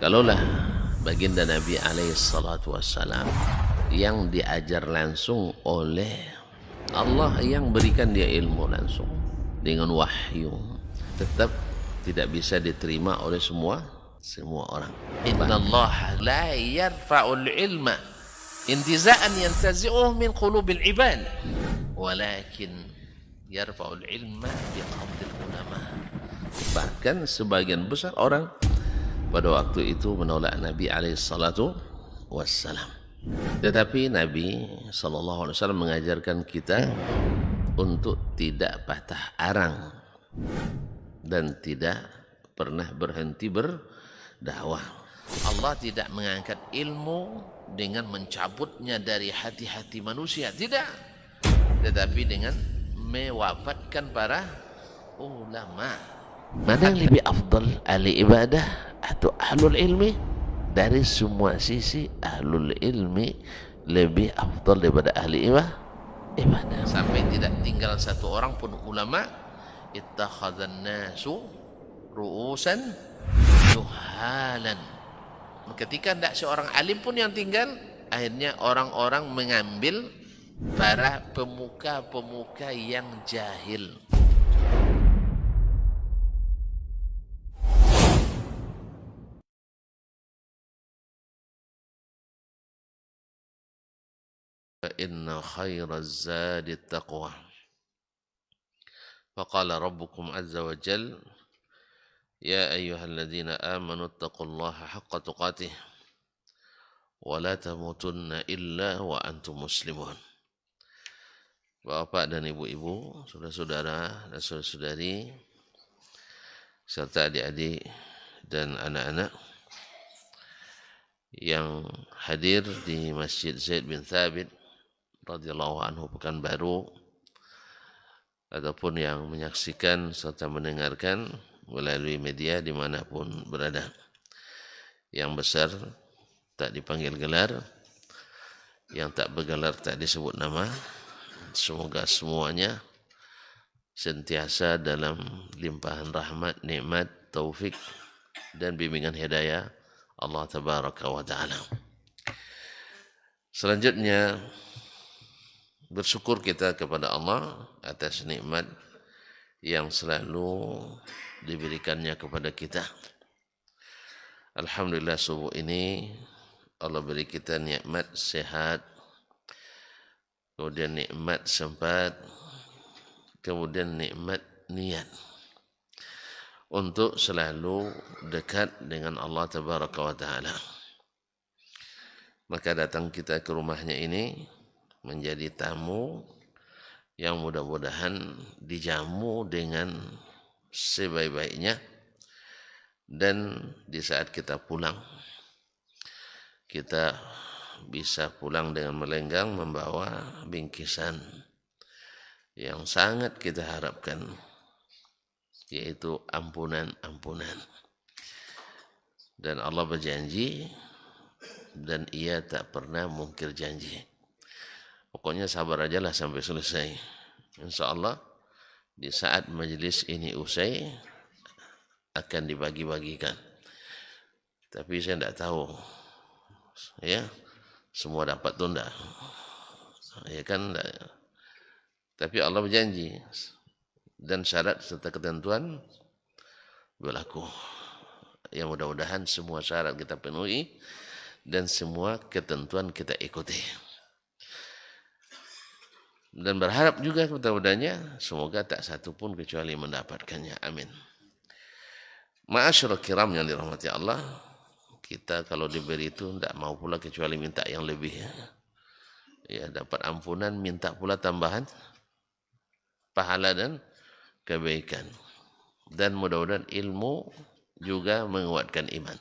Kalaulah baginda Nabi alaihi salatu wassalam yang diajar langsung oleh Allah, yang berikan dia ilmu langsung dengan wahyu, tetap tidak bisa diterima oleh semua orang. Inna Allah la yarfa'ul ilma intiza'an yantazi'uh min qulubil ibad, walakin yarfa'ul ilma biqabdil ulama. Bahkan sebagian besar orang pada waktu itu menolak Nabi alaihi salatu wassalam. Tetapi Nabi sallallahu alaihi wasallam mengajarkan kita untuk tidak patah arang dan tidak pernah berhenti berdakwah. Allah tidak mengangkat ilmu dengan mencabutnya dari hati-hati manusia, tidak. Tetapi dengan mewafatkan para ulama. Mana yang lebih afdal, ahli ibadah atau ahlul ilmi? Dari semua sisi ahlul ilmi lebih afdal daripada ahli ibadah. Sampai tidak tinggal satu orang pun ulama. Ittakhadhan nasu ru'usan juhalan. Ketika tidak seorang alim pun yang tinggal, akhirnya orang-orang mengambil para pemuka-pemuka yang jahil. Inna khairaz zadi taqwa. Faqala rabbukum azza wa jal, ya ayyuhalladzina amanu taqullaha haqqa tuqatih wa la tamutunna illa wa antum muslimun. Bapak dan ibu-ibu, saudara-saudara dan saudara-saudari, serta adik-adik dan anak-anak yang hadir di Masjid Zaid bin Thabit radhiyallahu anhu Pekanbaru, ataupun yang menyaksikan serta mendengarkan melalui media dimanapun berada. Yang besar tak dipanggil gelar, yang tak bergelar tak disebut nama. Semoga semuanya sentiasa dalam limpahan rahmat, nikmat, taufik dan bimbingan hidayah Allah tabaraka wa ta'ala. Selanjutnya, bersyukur kita kepada Allah atas nikmat yang selalu diberikannya kepada kita. Alhamdulillah, subuh ini Allah beri kita nikmat sehat, kemudian nikmat sempat, kemudian nikmat niat untuk selalu dekat dengan Allah tabaraka wa ta'ala. Maka datang kita ke rumahnya ini menjadi tamu yang mudah-mudahan dijamu dengan sebaik-baiknya, dan di saat kita pulang, kita bisa pulang dengan melenggang membawa bingkisan yang sangat kita harapkan, yaitu ampunan. Dan Allah berjanji dan ia tak pernah mungkir janji. Pokoknya sabar aja lah sampai selesai. Insya Allah di saat majelis ini usai akan dibagi-bagikan. Tapi saya tidak tahu, ya, semua dapat tunda, ya kan? Tapi Allah berjanji dan syarat serta ketentuan berlaku. Ya, mudah-mudahan semua syarat kita penuhi dan semua ketentuan kita ikuti. Dan berharap juga mudah-mudahannya semoga tak satu pun kecuali mendapatkannya. Amin. Ma'asyiral kiram yang dirahmati Allah, kita kalau diberi itu tidak mau pula kecuali minta yang lebih. Ya, dapat ampunan, minta pula tambahan pahala dan kebaikan. Dan mudah-mudahan ilmu juga menguatkan iman.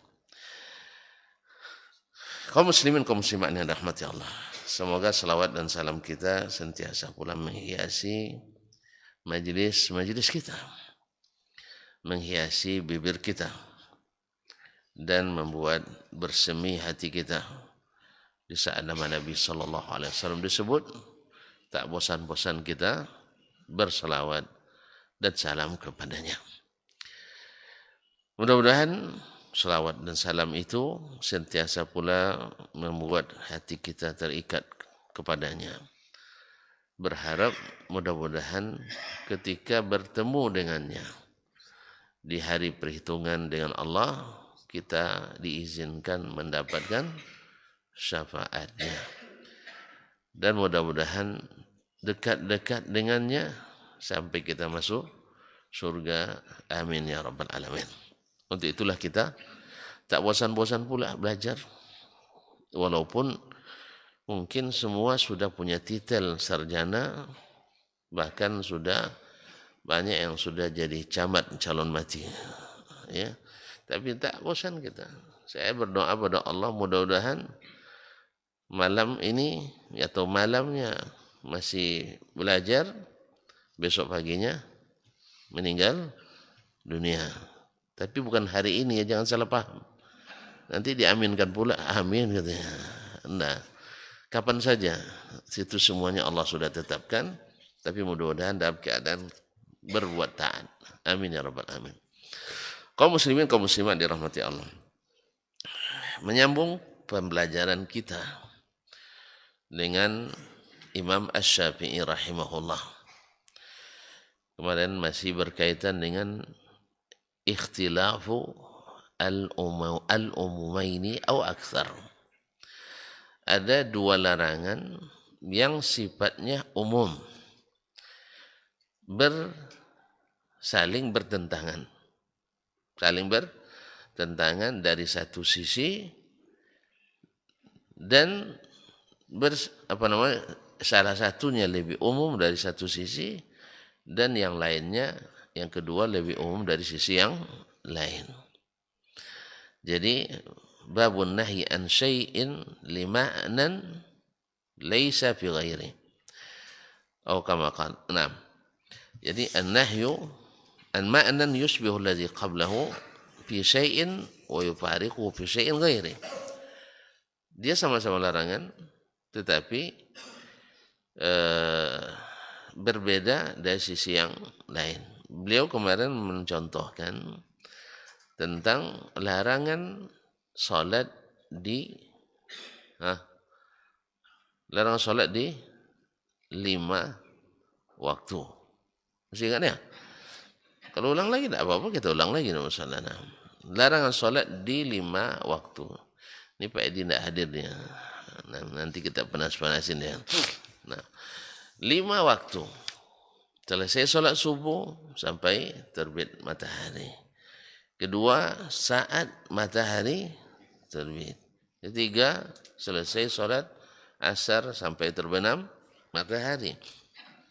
Kaum muslimin, kaum muslimat yang dirahmati Allah, semoga salawat dan salam kita sentiasa pula menghiasi majelis kita, menghiasi bibir kita, dan membuat bersemi hati kita di saat nama Nabi sallallahu alaihi wasallam disebut. Tak bosan-bosan kita bersalawat dan salam kepadanya. Mudah-mudahan selawat dan salam itu sentiasa pula membuat hati kita terikat kepadanya. Berharap mudah-mudahan ketika bertemu dengannya di hari perhitungan dengan Allah, kita diizinkan mendapatkan syafaatnya. Dan mudah-mudahan dekat-dekat dengannya sampai kita masuk surga. Amin ya rabbal alamin. Untuk itulah kita tak bosan-bosan pula belajar. Walaupun mungkin semua sudah punya titel sarjana, bahkan sudah banyak yang sudah jadi camat calon mati. Ya. Tapi tak bosan kita. Saya berdoa pada Allah mudah-mudahan malam ini atau malamnya masih belajar, besok paginya meninggal dunia. Tapi bukan hari ini ya, jangan salah paham. Nanti diaminkan pula, amin katanya. Nah, kapan saja, situ semuanya Allah sudah tetapkan. Tapi mudah-mudahan dalam keadaan berbuat taat. Amin ya rabbal alamin. Kaum muslimin, kaum muslimat dirahmati Allah. Menyambung pembelajaran kita dengan Imam Asy-Syafi'i rahimahullah. Kemarin masih berkaitan dengan ikhtilafu al-umumaini atau aktsar. Ada dua larangan yang sifatnya umum, saling bertentangan. Saling bertentangan dari satu sisi dan salah satunya lebih umum dari satu sisi dan yang lainnya, yang kedua lebih umum dari sisi yang lain. Jadi babun nahyi an syai'in lima'nan laisa fi ghairi. Atau kama qala. Nah. Jadi an-nahyu an ma'nan yushbihu alladhi qablahu fi syai'in wa yufariquhu fi syai'in ghairi. Dia sama-sama larangan tetapi berbeda dari sisi yang lain. Beliau kemarin mencontohkan tentang larangan salat di larangan salat di 5 waktu. Masih ingat ya? Kalau ulang lagi tidak apa-apa, kita ulang lagi nama salat. Larangan salat di 5 waktu. Ini Pak Edi tidak hadir dia. Nah, nanti kita panas-panasin dia. Nah, 5 waktu. Selesai salat subuh sampai terbit matahari. Kedua, saat matahari terbit. Ketiga, selesai salat asar sampai terbenam matahari.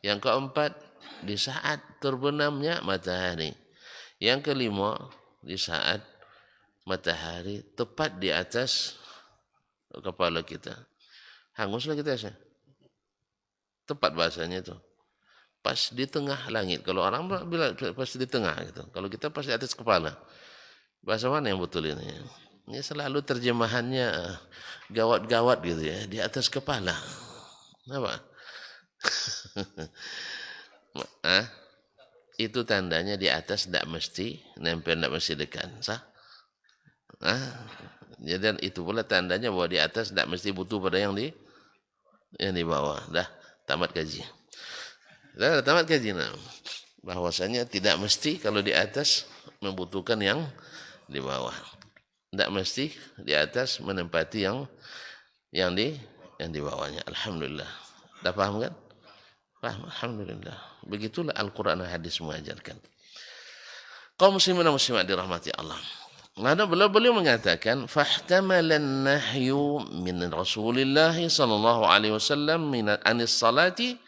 Yang keempat, di saat terbenamnya matahari. Yang kelima, di saat matahari tepat di atas kepala kita. Hanguslah kita sih. Tepat bahasanya itu. Pas di tengah langit. Kalau orang bilang pas di tengah gitu. Kalau kita pas di atas kepala. Bahasa mana yang betul ini? Ini selalu terjemahannya gawat-gawat gitu ya. Di atas kepala. Apa? Itu tandanya di atas tidak mesti nempel, tidak mesti dekat. Sah? Jadi itu pula tandanya bahwa di atas tidak mesti butuh pada yang di bawah. Dah tamat kaji. Dah tamat kaji. Nah, bahwasanya tidak mesti kalau di atas membutuhkan yang di bawah. Tidak mesti di atas menempati yang di bawahnya. Alhamdulillah. Dah paham kan? Paham. Alhamdulillah. Begitulah Al-Quran dan hadis mengajarkan. Kaum muslimin dan muslimat dirahmati Allah. Lalu beliau mengatakan, fahtamalan nahyu min Rasulillah sallallahu alaihi wasallam min anis salati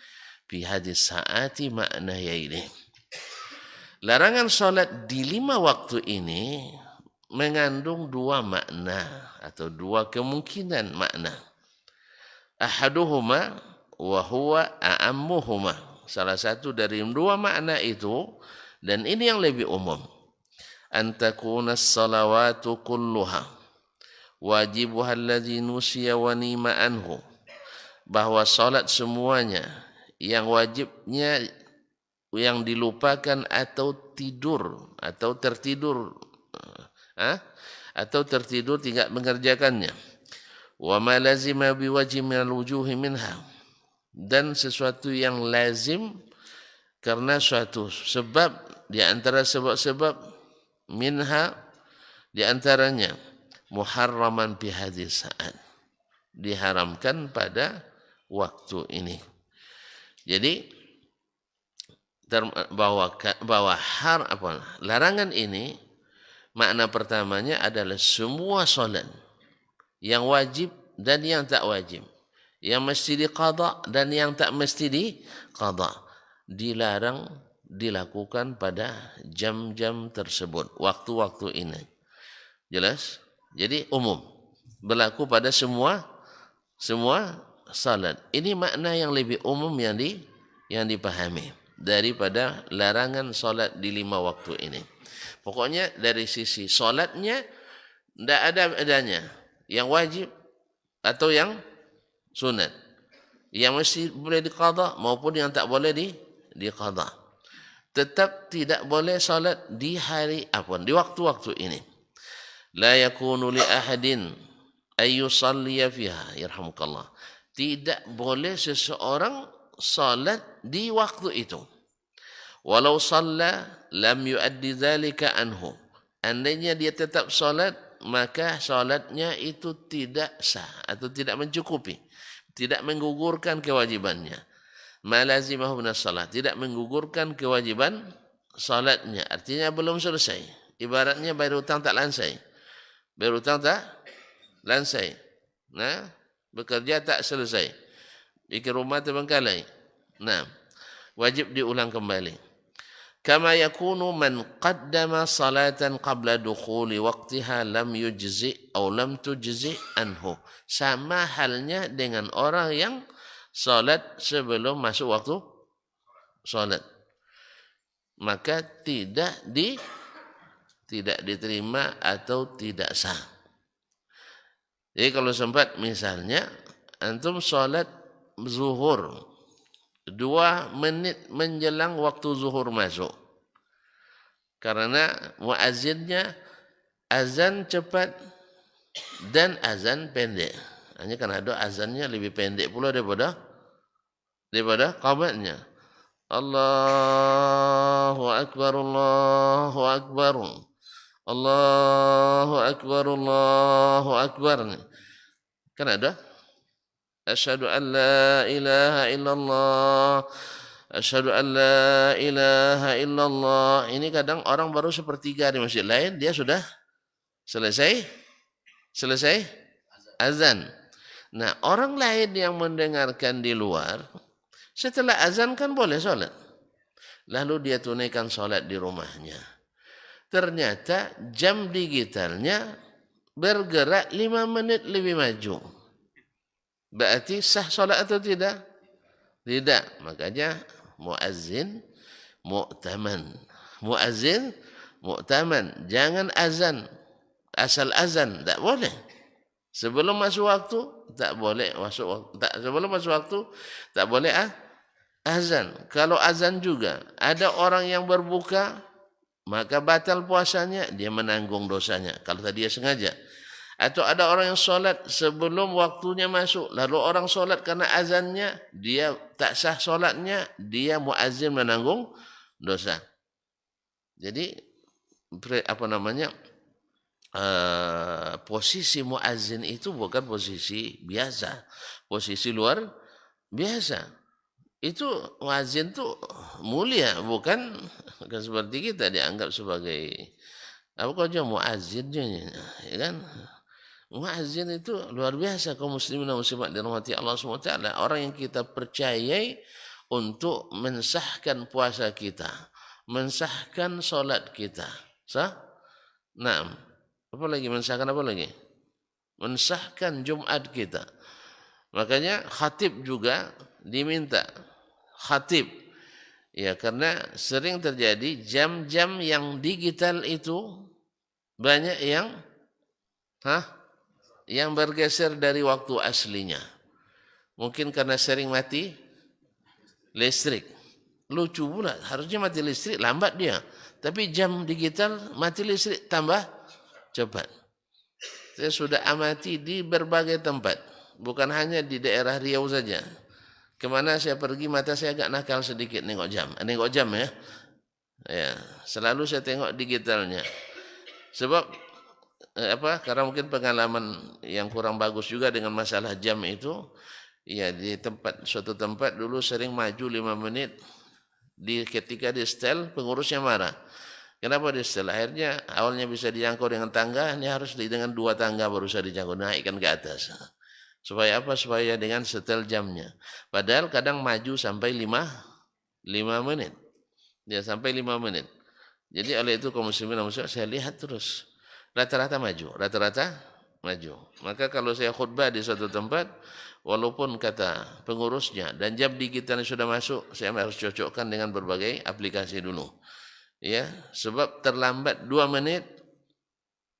fi hadis saati ma'nayaini. Larangan salat di 5 waktu ini mengandung 2 makna atau 2 kemungkinan makna. Ahaduhuma wa huwa a'ammuhuma. Salah satu dari 2 makna itu dan ini yang lebih umum. An takuna as-salawatu kulluha wajibuha alladhi nusiya wa nima anhu. Bahwa salat semuanya yang wajibnya yang dilupakan atau tidur atau tertidur atau tertidur tidak mengerjakannya. Wa ma lazima biwajhi minal wujuhi minha, dan sesuatu yang lazim karena suatu sebab di antara sebab-sebab, minha di antaranya muharraman bi hadhihi saat, diharamkan pada waktu ini. Jadi bahwa larangan ini makna pertamanya adalah semua solat yang wajib dan yang tak wajib, yang mesti diqadha dan yang tak mesti diqadha, dilarang dilakukan pada jam-jam tersebut, waktu-waktu ini. Jelas? Jadi umum, berlaku pada semua salat. Ini makna yang lebih umum yang dipahami daripada larangan solat di 5 waktu ini. Pokoknya dari sisi solatnya tidak ada adanya yang wajib atau yang sunat, yang mesti boleh diqadha maupun yang tak boleh diqadha. Tetap tidak boleh solat di di waktu-waktu ini. La yakunu li ahadin ay yusalliya fiha, yarhamukallah. Tidak boleh seseorang salat di waktu itu. Walau salla lam yuaddi dzalika anhu. Andainya dia tetap salat, maka salatnya itu tidak sah atau tidak mencukupi, tidak menggugurkan kewajibannya. Ma lazimahu minas salat, tidak menggugurkan kewajiban salatnya. Artinya belum selesai. Ibaratnya bayar hutang tak lansai. Bayar hutang tak lansai. Nah, bekerja tak selesai. Bikin rumah terbengkalai. Nah, wajib diulang kembali. Kama yakunu man qaddama salatan qabla dukhuli waqtiha lam yujzi atau lam tujzi anhu. Sama halnya dengan orang yang salat sebelum masuk waktu salat. Maka tidak diterima atau tidak sah. Jadi kalau sempat misalnya antum salat zuhur 2 menit menjelang waktu zuhur masuk, karena muazzinnya azan cepat dan azan pendek. Hanya karena ada azannya lebih pendek pula daripada qamatnya. Allahu akbar, Allahu akbar, Allahu akbar, Allahu akbar. Kan ada asyhadu an la ilaha illallah, asyhadu an la ilaha illallah. Ini kadang orang baru sepertiga di masjid lain dia sudah selesai azan. Nah, orang lain yang mendengarkan di luar setelah azan kan boleh sholat, lalu dia tunaikan sholat di rumahnya. Ternyata jam digitalnya bergerak 5 menit lebih maju. Berarti sah solat atau tidak? Tidak. Makanya muazzin mu'taman. Muazzin mu'taman. Jangan azan. Asal azan. Tak boleh. Sebelum masuk waktu, tak boleh masuk waktu. Sebelum masuk waktu, tak boleh azan. Kalau azan juga, ada orang yang berbuka, maka batal puasanya, dia menanggung dosanya. Kalau tadi dia sengaja. Atau ada orang yang solat sebelum waktunya masuk, lalu orang solat karena azannya, dia tak sah solatnya, dia muazzin menanggung dosa. Jadi posisi muazzin itu bukan posisi biasa, posisi luar biasa. Itu muazzin itu mulia, bukan seperti kita dianggap sebagai apa aja muazzinnya, ya kan? Muazzin itu luar biasa kaum muslimin dan muslimat dirahmati Allah SWT. Orang yang kita percayai untuk mensahkan puasa kita, mensahkan solat kita. Sah? Naam. Apa lagi mensahkan apa lagi? Mensahkan Jumat kita. Makanya khatib juga diminta. Khatib. Ya, karena sering terjadi jam-jam yang digital itu banyak yang yang bergeser dari waktu aslinya. Mungkin karena sering mati listrik. Lucu pula, harusnya mati listrik lambat dia. Tapi jam digital mati listrik tambah cepat. Saya sudah amati di berbagai tempat, bukan hanya di daerah Riau saja. Kemana saya pergi mata saya agak nakal sedikit nengok jam ya. Ya, selalu saya tengok digitalnya. Sebab karena mungkin pengalaman yang kurang bagus juga dengan masalah jam itu. Ya, di suatu tempat dulu sering maju 5 menit, ketika di setel pengurusnya marah. Kenapa di setel? Akhirnya awalnya bisa dijangkau dengan tangga, ini harus dengan 2 tangga baru bisa dijangkau, naikkan ke atas. Supaya apa? Supaya dengan setel jamnya. Padahal kadang maju sampai 5 menit. Ya, sampai 5 menit. Jadi oleh itu kaum muslimin dan muslimat saya lihat terus rata-rata maju. Maka kalau saya khutbah di suatu tempat, walaupun kata pengurusnya dan jam digitalnya sudah masuk, saya harus cocokkan dengan berbagai aplikasi dulu. Ya, sebab terlambat 2 menit,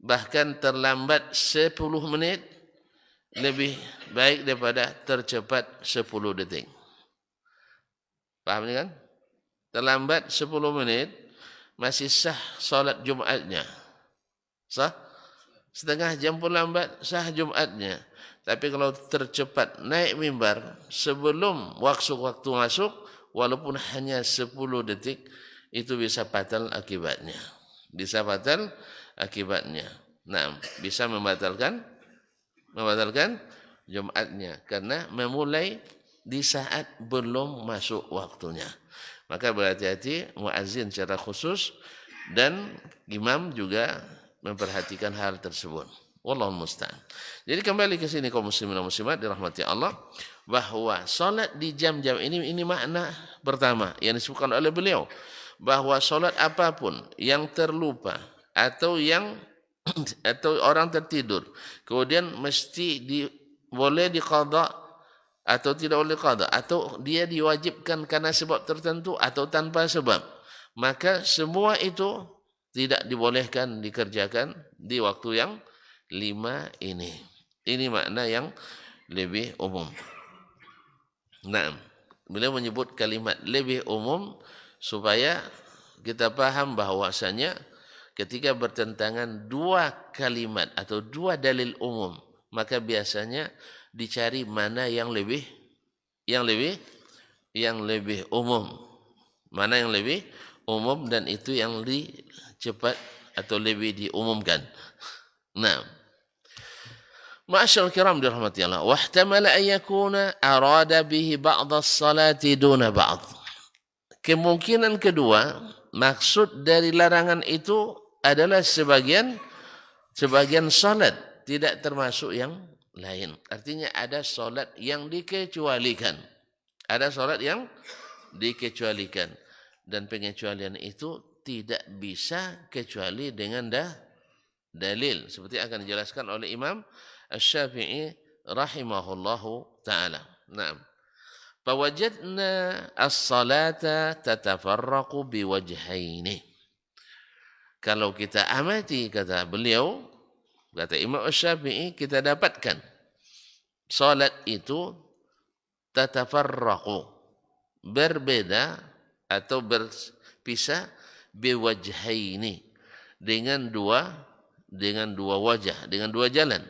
bahkan terlambat 10 menit lebih baik daripada tercepat 10 detik. Paham kan? Terlambat 10 menit masih sah salat Jumatnya. Sah? Setengah jam pun lambat sah Jumatnya. Tapi kalau tercepat naik mimbar sebelum waktu masuk, walaupun hanya 10 detik, itu bisa fatal akibatnya. Nah, bisa membatalkan Jumatnya karena memulai di saat belum masuk waktunya. Maka berhati-hati muazzin secara khusus dan imam juga memperhatikan hal tersebut. Wallahu musta'an. Jadi kembali ke sini kaum muslimin dan muslimat dirahmati Allah, bahwa salat di jam-jam ini makna pertama yang disebutkan oleh beliau, bahwa salat apapun yang terlupa atau orang tertidur kemudian mesti boleh diqadha atau tidak boleh qadha, atau dia diwajibkan karena sebab tertentu atau tanpa sebab, maka semua itu tidak dibolehkan dikerjakan di waktu yang 5 ini. Ini makna yang lebih umum. Nah, beliau menyebut kalimat lebih umum supaya kita paham bahwasanya ketika bertentangan 2 kalimat atau 2 dalil umum, maka biasanya dicari mana yang lebih umum. Mana yang lebih umum dan itu yang cepat atau lebih diumumkan. Nah, ma'asyarul kiram dirahmati Allah, wahtamala an yakuna arada bihi ba'd as-salati duna ba'd. Kemungkinan kedua, maksud dari larangan itu adalah sebagian salat, tidak termasuk yang lain. Artinya ada salat yang dikecualikan. Dan pengecualian itu tidak bisa kecuali dengan dalil. Seperti akan dijelaskan oleh Imam Asy-Syafi'i rahimahullahu ta'ala. Naam. Fawajadna as-salata tatafarraqu biwajhaini. Kalau kita amati, kata beliau, kata Imam Asy-Syafi'i, kita dapatkan salat itu tatafarraqu, berbeda atau berpisah, biwajhaini, dengan dua wajah, dengan 2 jalan.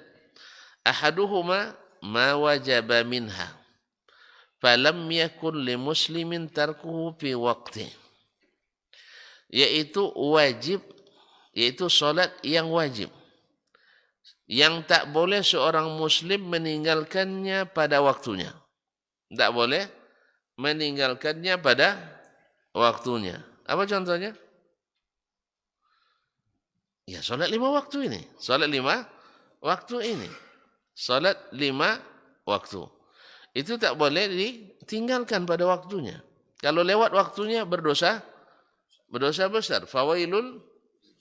Ahaduhuma ma wajaba minha falam yakun li muslimin tarkuhu fi waqti, yaitu salat yang wajib, yang tak boleh seorang muslim meninggalkannya pada waktunya. Tak boleh meninggalkannya pada waktunya. Apa contohnya? Ya, salat 5 waktu ini. Salat 5 waktu. Itu tak boleh ditinggalkan pada waktunya. Kalau lewat waktunya berdosa besar. Fawailul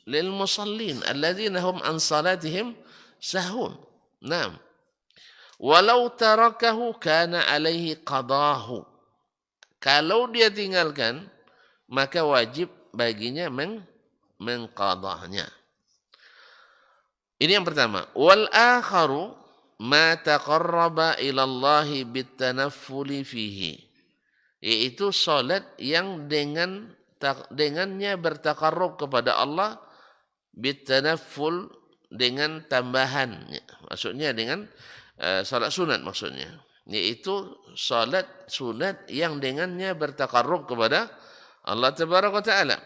lil musallin alladzina hum an salatihim sahun. Naam. Walau tarakahu kana alaihi qadahu. Kalau dia tinggalkan, maka wajib baginya mengqadahnya. Ini yang pertama. Wal akharu ma taqarraba ila Allah bitanaffuli fihi. Yaitu salat yang dengannya bertaqarrub kepada Allah bitanafful dengan tambahan, maksudnya dengan salat sunat maksudnya, yaitu salat sunat yang dengannya bertaqarrub kepada Allah tabaraka wa taala.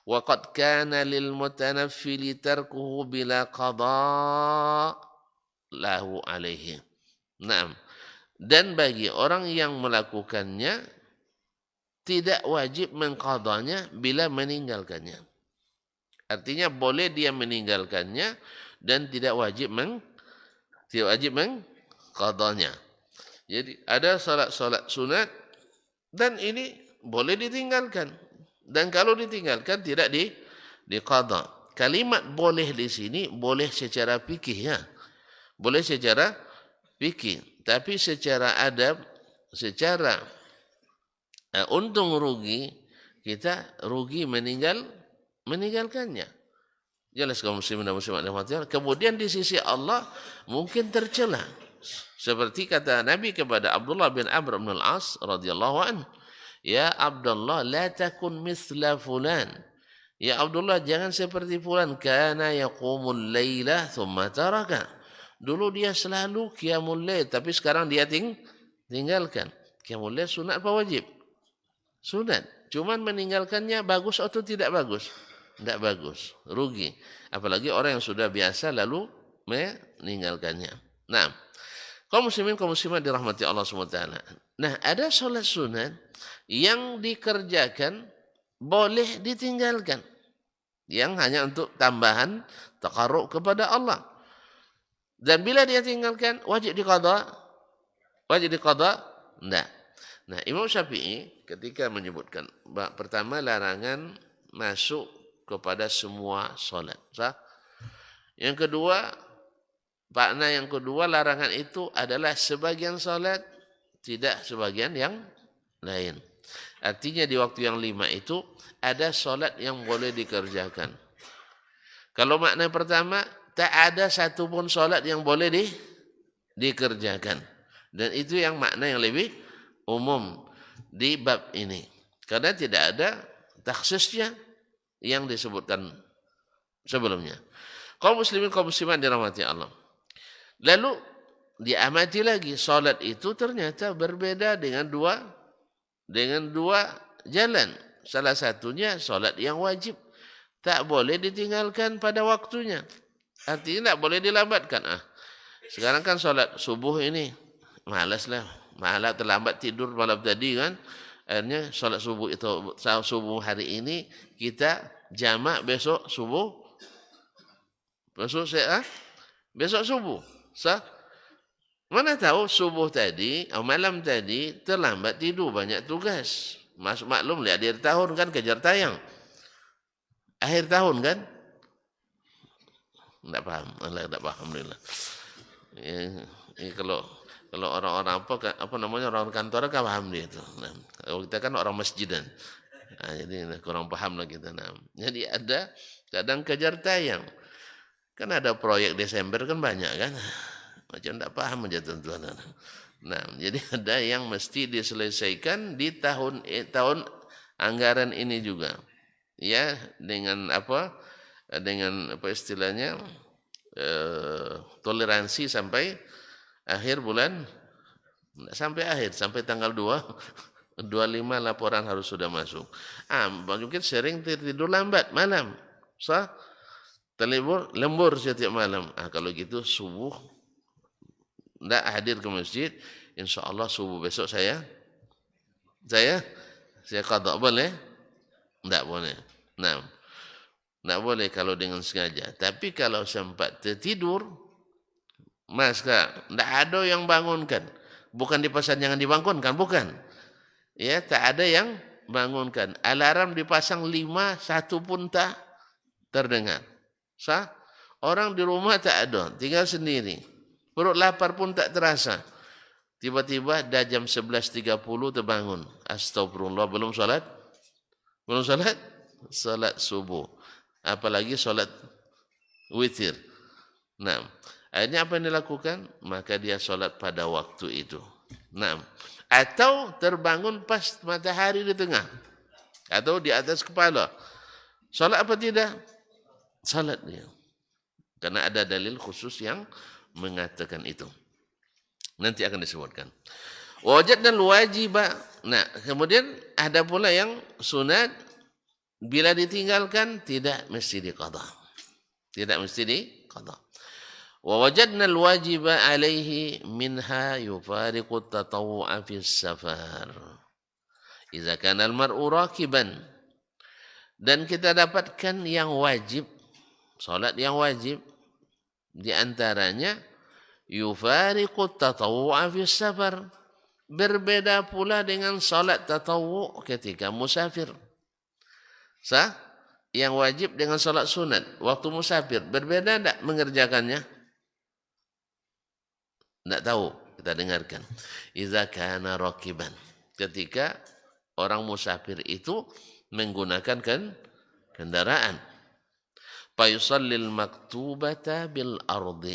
Wa qad kana lil mutanaffili tarkuhu bila qada lahu alaihi. Naam. Dan bagi orang yang melakukannya tidak wajib mengqadanya bila meninggalkannya. Artinya boleh dia meninggalkannya dan tidak wajib mengqadanya. Jadi ada salat sunat dan ini boleh ditinggalkan. Dan kalau ditinggalkan tidak diqadha. Kalimat boleh di sini boleh secara fikih ya. Boleh secara fikih, tapi secara adab, secara untung rugi, kita rugi meninggalkannya. Jelas kaum muslimin dan muslimat rahmatullah. Kemudian di sisi Allah mungkin tercela. Seperti kata Nabi kepada Abdullah bin Amr bin Al-As radhiyallahu anhu, "Ya Abdullah, la takun mithla fulan." Ya Abdullah, jangan seperti fulan, kana yaqumul laila thumma taraka. Dulu dia selalu qiyamul lail, tapi sekarang dia tinggalkan. Qiyamul lail sunat apa wajib? Sunat. Cuman meninggalkannya bagus atau tidak bagus? Tidak bagus, rugi. Apalagi orang yang sudah biasa lalu meninggalkannya. Nah, kaum muslimin kaum muslimat dirahmati Allah SWT. Nah, ada salat sunat yang dikerjakan boleh ditinggalkan, yang hanya untuk tambahan taqarrub kepada Allah. Dan bila dia tinggalkan wajib diqadha? Wajib diqadha? Tidak. Nah, Imam Syafi'i ketika menyebutkan pertama larangan masuk kepada semua salat. Yang kedua, makna yang kedua larangan itu adalah sebagian salat, tidak sebagian yang lain. Artinya di waktu yang 5 itu ada solat yang boleh dikerjakan. Kalau makna pertama, tak ada satu pun solat yang boleh dikerjakan. Dan itu yang makna yang lebih umum di bab ini. Karena tidak ada takhsisnya yang disebutkan sebelumnya. Kaum muslimin kaum muslimat dirahmati Allah. Lalu diamati lagi, solat itu ternyata berbeda dengan dua jalan. Salah satunya solat yang wajib, tak boleh ditinggalkan pada waktunya. Artinya tak boleh dilambatkan. Sekarang kan solat subuh ini malaslah, malah terlambat tidur malam tadi kan. Akhirnya solat subuh itu subuh hari ini kita jamak besok subuh. Besok subuh. Mana tahu subuh tadi, malam tadi terlambat tidur, banyak tugas. Maklum lihat akhir tahun kan kejar tayang. Akhir tahun kan? Tidak paham, tidak paham. Kalau orang-orang apa namanya orang kantor kan paham dia itu. Nah, kalau kita kan orang masjidan, jadi kurang paham lah kita. Nah, jadi ada kadang kejar tayang. Kan ada proyek Desember kan banyak kan. Macam tak paham aja tuan-tuan. Nah, jadi ada yang mesti diselesaikan di tahun anggaran ini juga. Ya, dengan apa istilahnya toleransi sampai akhir bulan, sampai tanggal 25 laporan harus sudah masuk. Mungkin sering tidur lambat malam. Lembur setiap malam. Kalau gitu subuh tidak hadir ke masjid, insyaallah subuh besok saya qada, boleh? Tidak boleh. Nah, tidak boleh kalau dengan sengaja. Tapi kalau sempat tertidur, tidak ada yang bangunkan. Bukan dipasang jangan dibangunkan, bukan. Ya, tak ada yang bangunkan. Alarm dipasang 5, satu pun tak terdengar. Orang di rumah tak ada, tinggal sendiri. Perut lapar pun tak terasa. Tiba-tiba dah jam 11.30 terbangun. Astagfirullah, belum solat? Belum solat? Solat subuh. Apalagi solat witir. Nah, akhirnya apa yang dilakukan? Maka dia solat pada waktu itu. Nah, atau terbangun pas matahari di tengah. Atau di atas kepala. Solat apa tidak? Solat dia. Karena ada dalil khusus yang mengatakan itu. Nanti akan disebutkan. Wajadna al-wajiba. Nah, kemudian ada pula yang sunat bila ditinggalkan tidak mesti diqadha. Tidak mesti diqadha. Wa wajadna al-wajiba alaihi minha yufariqu at-tatawwu'a fi safar. Idza kana al-mar'u rakiban. Dan kita dapatkan yang wajib, salat yang wajib di antaranya yufariqu at-tatawwu'a fi safar. Berbeda pula dengan salat tatawwu' ketika musafir. Sah? Yang wajib dengan salat sunat waktu musafir berbeda tidak mengerjakannya? Tidak tahu, kita dengarkan. Idza kana rakiban. Ketika orang musafir itu menggunakan kendaraan. Fa yusallil maktubata bil ardi.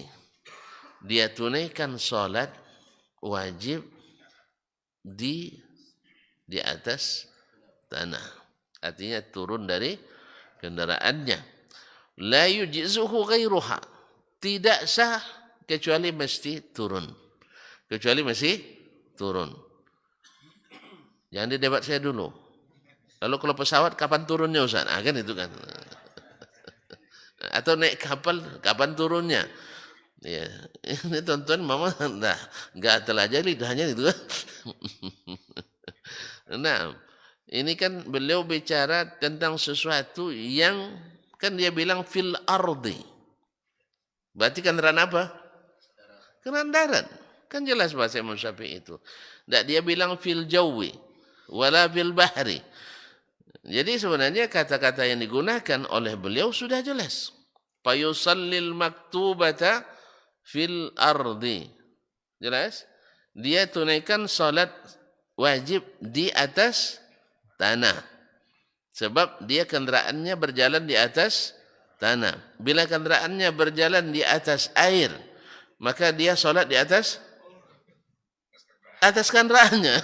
Dia tunaikan salat wajib di atas tanah. Artinya turun dari kendaraannya. La yujzuhu ghairuha. Tidak sah kecuali mesti turun. Kecuali mesti turun. Jangan didebat saya dulu. Lalu kalau pesawat kapan turunnya Ustaz? Nah, kan itu kan. Atau naik kapal kapan turunnya? Ya, ini tonton mama enggak telajari hanya itu kan. Nah, ini kan beliau bicara tentang sesuatu yang kan dia bilang fil ardi. Berarti kendaraan apa? Kendaraan darat. Kan jelas bahasa Imam Syafi'i itu. Tidak dia bilang fil jawi wala fil bahri. Jadi sebenarnya kata-kata yang digunakan oleh beliau sudah jelas. Fayusallil maktubata fil ardi. Jelas? Dia tunaikan salat wajib di atas tanah. Sebab dia kendaraannya berjalan di atas tanah. Bila kendaraannya berjalan di atas air, maka dia salat di atas kendaraannya.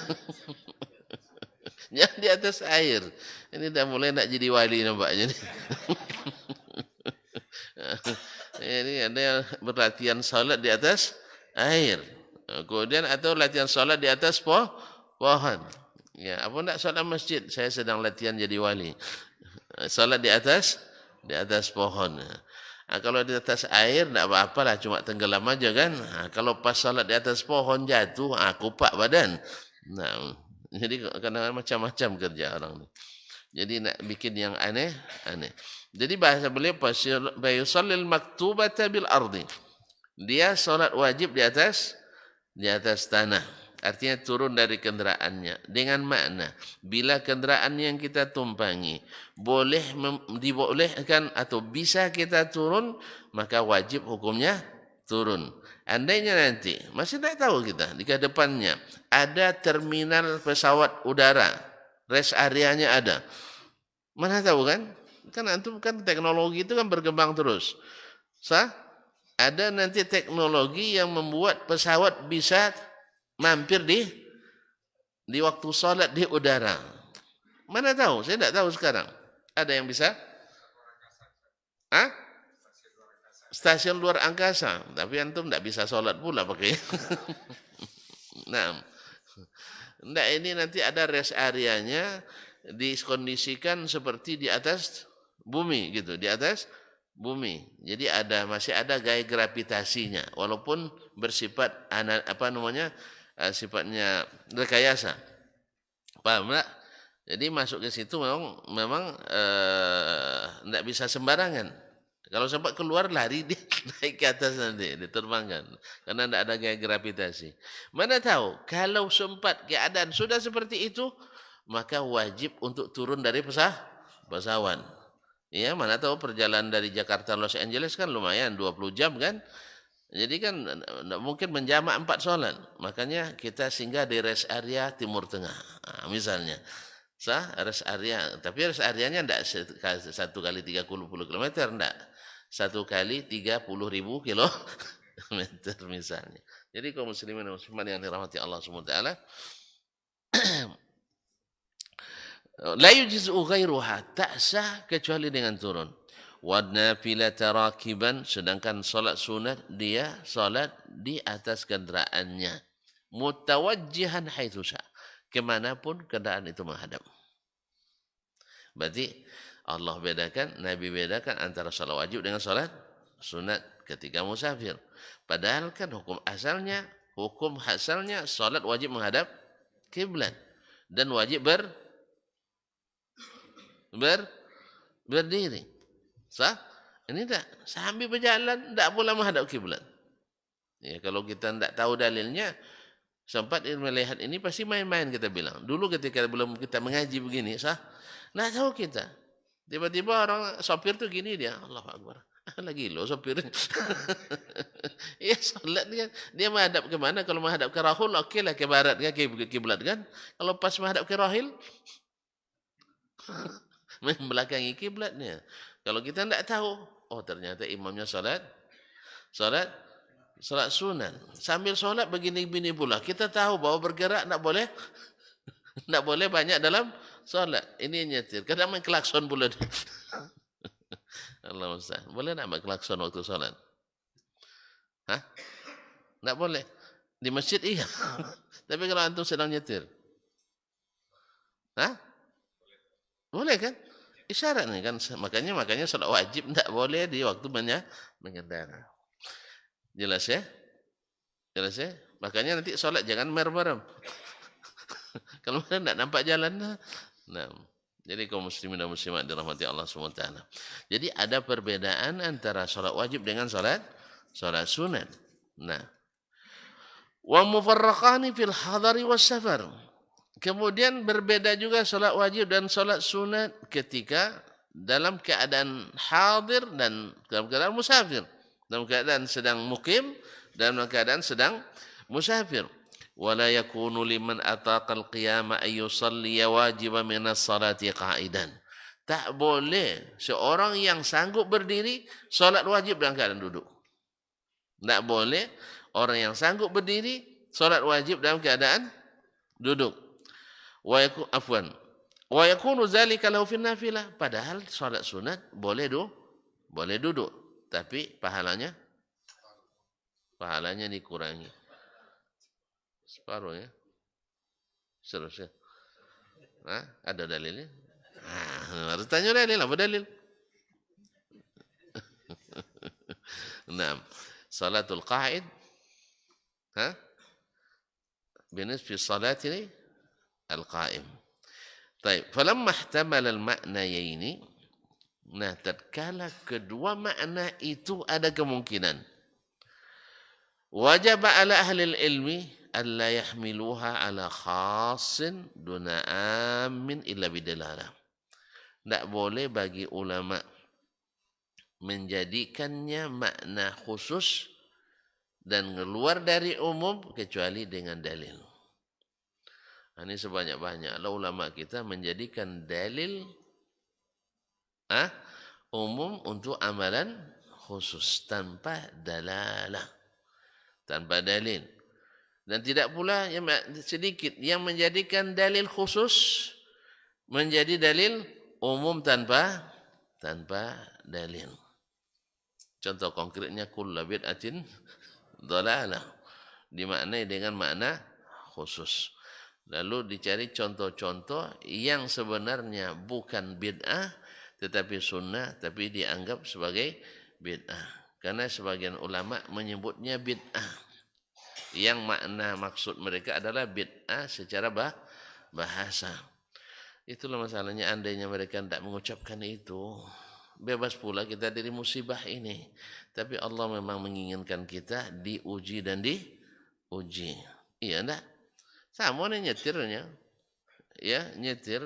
Jangan di atas air. Ini dah mulai nak jadi wali nampaknya. Ini ada yang berlatihan salat di atas air. Kemudian atau latihan salat di atas pohon. Ya, apa nak salat masjid? Saya sedang latihan jadi wali. Salat di atas pohon. Kalau di atas air tak apa-apalah, cuma tenggelam aja kan. Kalau pas salat di atas pohon jatuh, kupak badan. Nah, jadi kadang-kadang macam-macam kerja orang ni. Jadi nak bikin yang aneh. Jadi bahasa beliau bayusallil maktubata bil ardi. Dia salat wajib di atas tanah. Artinya turun dari kendaraannya. Dengan makna bila kendaraan yang kita tumpangi dibolehkan atau bisa kita turun, maka wajib hukumnya turun. Andainya nanti masih tak tahu kita di depannya ada terminal pesawat udara, rest areanya ada. Mana tahu kan? Kan antum kan teknologi itu kan berkembang terus. Ada nanti teknologi yang membuat pesawat bisa mampir di waktu salat di udara. Mana tahu? Saya tidak tahu sekarang. Ada yang bisa? Stasiun luar angkasa. Tapi antum tidak bisa salat pula pakai. Nah, enggak, ini nanti ada rest areanya dikondisikan seperti di atas bumi gitu, di atas bumi. Jadi masih ada gaya gravitasinya walaupun bersifat sifatnya rekayasa. Paham tak? Jadi masuk ke situ memang enggak bisa sembarangan. Kalau sempat keluar lari dia naik ke atas nanti diterbangkan karena tidak ada gaya gravitasi. Mana tahu kalau sempat keadaan sudah seperti itu, maka wajib untuk turun dari pesawat. Ya, mana tahu perjalanan dari Jakarta Los Angeles kan lumayan 20 jam kan. Jadi kan mungkin menjamak 4 salat. Makanya kita singgah di rest area Timur Tengah. Misalnya. Rest area, tapi rest areanya enggak 1 kali 30 km enggak. 1 kali 30.000 kilometer misalnya. Jadi kaum muslimin dan muslimat yang dirahmati Allah Subhanahu wa taala, la yujzu ghairuha, tak sah kecuali dengan turun. Wa nafilata rakiban, sedangkan salat sunat dia salat di atas kenderaannya. Mutawajjihan haitsu sya, kemanapun kendaraan itu menghadap. Berarti Allah bedakan, Nabi bedakan antara salat wajib dengan salat sunat ketika musafir. Padahal kan hukum asalnya salat wajib menghadap kiblat dan wajib berdiri. Sah? Ini tak sambil berjalan tak pula menghadap kiblat. Ya, kalau kita tidak tahu dalilnya, sempat melihat ini pasti main-main kita bilang. Dulu ketika belum kita mengaji begini, sah? Tidak tahu kita. Tiba-tiba orang sopir tuh gini dia, Allahu Akbar. Lagi lo sopir. Ya salat dia menghadap ke mana? Kalau menghadap ke rahul, oke lah ke barat kan, ke kiblat kan. Kalau pas menghadap ke rahil, membelakangi kiblatnya. Kalau kita tidak tahu, oh ternyata imamnya salat sunat. Sambil salat begini-begini pula. Kita tahu bahwa bergerak tidak boleh, tidak boleh banyak dalam salat. Ini nyetir. Kadang main klakson pula. Allah Ustaz. Boleh tak main klakson waktu salat? Hah? Tak boleh. Di masjid iya. Tapi kalau antum sedang nyetir. Hah? Boleh kan? Isyarat nih kan. Makanya salat wajib tak boleh di waktu mengendara. Jelas ya? Jelas ya? Makanya nanti salat jangan merem-merem. Kalau tidak nampak jalan. Nah, jadi kaum muslimin dan muslimat dirahmati Allah SWT. Jadi ada perbedaan antara salat wajib dengan salat sunat. Nah, wa mufarraqani fil hadari was safar. Kemudian berbeda juga salat wajib dan salat sunat ketika dalam keadaan hadir dan dalam keadaan musafir. Dalam keadaan sedang mukim dan dalam keadaan sedang musafir. Wala yakunu liman ataqal qiyama ay yusalli wajiban min as-salati qa'idan. Tak boleh seorang yang sanggup berdiri salat wajib dalam keadaan duduk. Tak boleh orang yang sanggup berdiri salat wajib dalam keadaan duduk. Wa yakunu zalika lahu fi nafilah. Padahal salat sunat boleh duduk, tapi pahalanya dikurangi. Separuh ya. Seterusnya. Ada dalilnya? Harus tanya dalil, apa dalil? Nah, salatul qa'id binisbi salati al-qa'im. Baik, falamma ihtamala al-ma'nayaini, nah tatkala kedua makna itu ada kemungkinan, wajib ala ahli ilmi alla yahmiluha ala khassin duna amin illa bidalalah. Tak boleh bagi ulama menjadikannya makna khusus dan keluar dari umum kecuali dengan dalil. Ini sebanyak-banyaklah ulama kita menjadikan dalil umum untuk amalan khusus tanpa dalalah, tanpa dalil. Dan tidak pula yang sedikit yang menjadikan dalil khusus menjadi dalil umum tanpa dalil. Contoh konkretnya kullu bid'atin dhalalah dimaknai dengan makna khusus. Lalu dicari contoh-contoh yang sebenarnya bukan bid'ah tetapi sunnah, tapi dianggap sebagai bid'ah. Karena sebagian ulama menyebutnya bid'ah. Yang makna maksud mereka adalah bid'ah secara bahasa. Itulah masalahnya, andainya mereka tidak mengucapkan itu, bebas pula kita dari musibah ini. Tapi Allah memang menginginkan kita diuji dan diuji. Iya enggak? Sama nih nyetirnya. Ya, nyetir.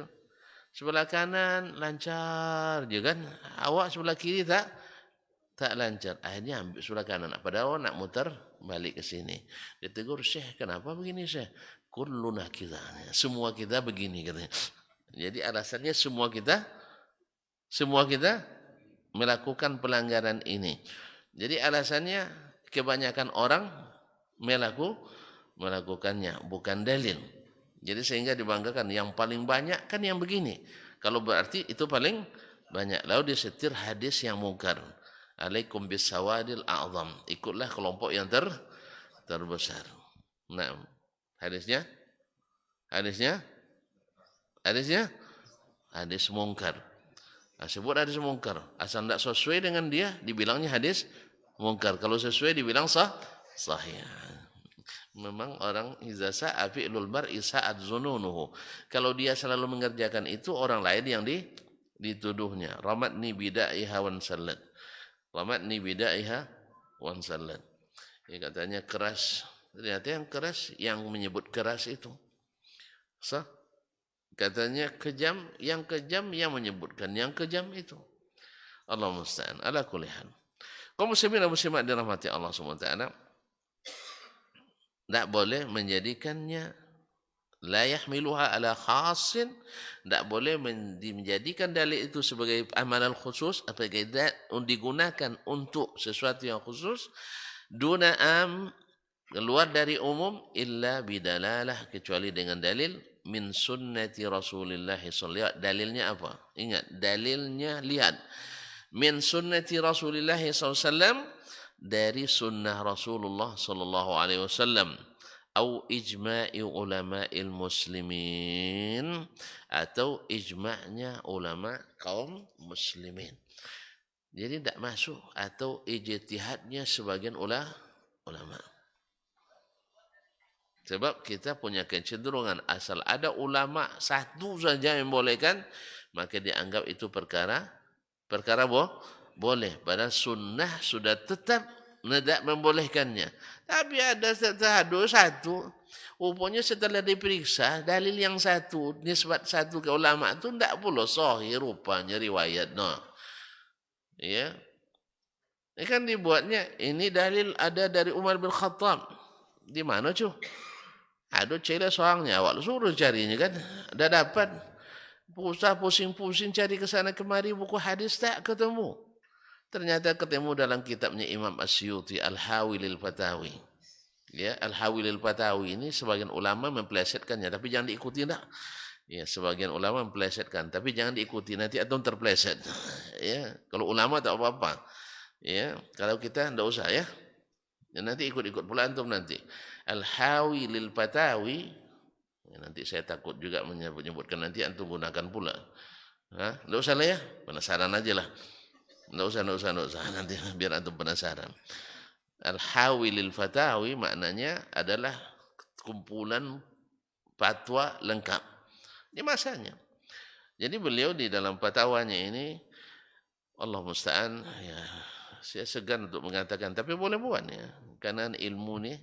Sebelah kanan lancar juga kan. Awak sebelah kiri tak lancar. Akhirnya ambil sebelah kanan. Padahal nak muter balik ke sini. Ditegur, Syekh, kenapa begini Syekh? Kulluna kita. Semua kita begini katanya. Jadi alasannya semua kita melakukan pelanggaran ini. Jadi alasannya kebanyakan orang melakukannya, bukan dalil. Jadi sehingga dibanggakan yang paling banyak kan yang begini. Kalau berarti itu paling banyak. Lalu disetir hadis yang mungkar. Alaikum bisawadil a'zam. Ikutlah kelompok yang terbesar. Nah, hadisnya hadisnya hadisnya hadis mungkar. Nah, sebut hadis mungkar. Asal tidak sesuai dengan dia, dibilangnya hadis mungkar. Kalau sesuai dibilang sahih. Memang orang iza sa'a fi'lul mar'i sa'at zununuhu. Kalau dia selalu mengerjakan itu, orang lain yang dituduhnya. Ramatni bida'iha wan sallat. Ramatni bida'iha wan sallat. Ya, katanya keras. Ternyata yang keras, yang menyebut keras itu. Katanya kejam yang menyebutkan yang kejam itu. Allah musta'an. Ala kulli hal. Kaum muslimin dan muslimat dirahmati Allah Subhanahu wa taala, tidak boleh menjadikannya la yahmiluha ala khasin, tidak boleh menjadikan dalil itu sebagai amalan khusus atau digunakan untuk sesuatu yang khusus, duna keluar dari umum, illa bidalalah, kecuali dengan dalil min sunnati Rasulillah sallallahu. Dalilnya apa? Ingat, dalilnya lihat. Min sunnati Rasulillah sallallahu, dari sunnah Rasulullah sallallahu alaihi wasallam, atau ijma'i ulama'il muslimin, atau ijma'nya ulama kaum muslimin. Jadi tidak masuk, atau ijtihadnya sebagian ulama. Sebab kita punya kecenderungan asal ada ulama satu saja yang membolehkan, maka dianggap itu perkara boleh. Padahal sunnah sudah tetap tidak membolehkannya. Tapi ada satu. Rupanya setelah diperiksa, dalil yang satu, nisbat satu ke ulama itu tidak pula sahih rupanya riwayat. No. Ya. Ini kan dibuatnya, ini dalil ada dari Umar bin Khattab. Di mana cuy? Ada cila soalnya, awak suruh carinya kan. Dah dapat. Pusing-pusing cari ke sana kemari buku hadis tak ketemu. Ternyata ketemu dalam kitabnya Imam Asyuti, Al-Hawi lil Fatawi. Ya, Al-Hawi lil Fatawi ini sebagian ulama memplesetkannya, tapi jangan diikuti tak. Ya, sebagian ulama memplesetkan, tapi jangan diikuti, nanti antum terpleset. Ya, kalau ulama tak apa-apa. Ya, kalau kita tidak usah ya. Dan nanti ikut-ikut pula antum nanti. Al-Hawi lil Fatawi. Ya, nanti saya takut juga menyebutkan, nanti antum gunakan pula. Tidak usah lah ya, penasaran aja lah. Tidak usah. Nanti biar antum penasaran. Al-Hawi lil Fatawi maknanya adalah kumpulan fatwa lengkap. Ini masanya. Jadi beliau di dalam fatwanya ini, Allah musta'an, ya, saya segan untuk mengatakan, tapi boleh buat ya. Karena ilmu ini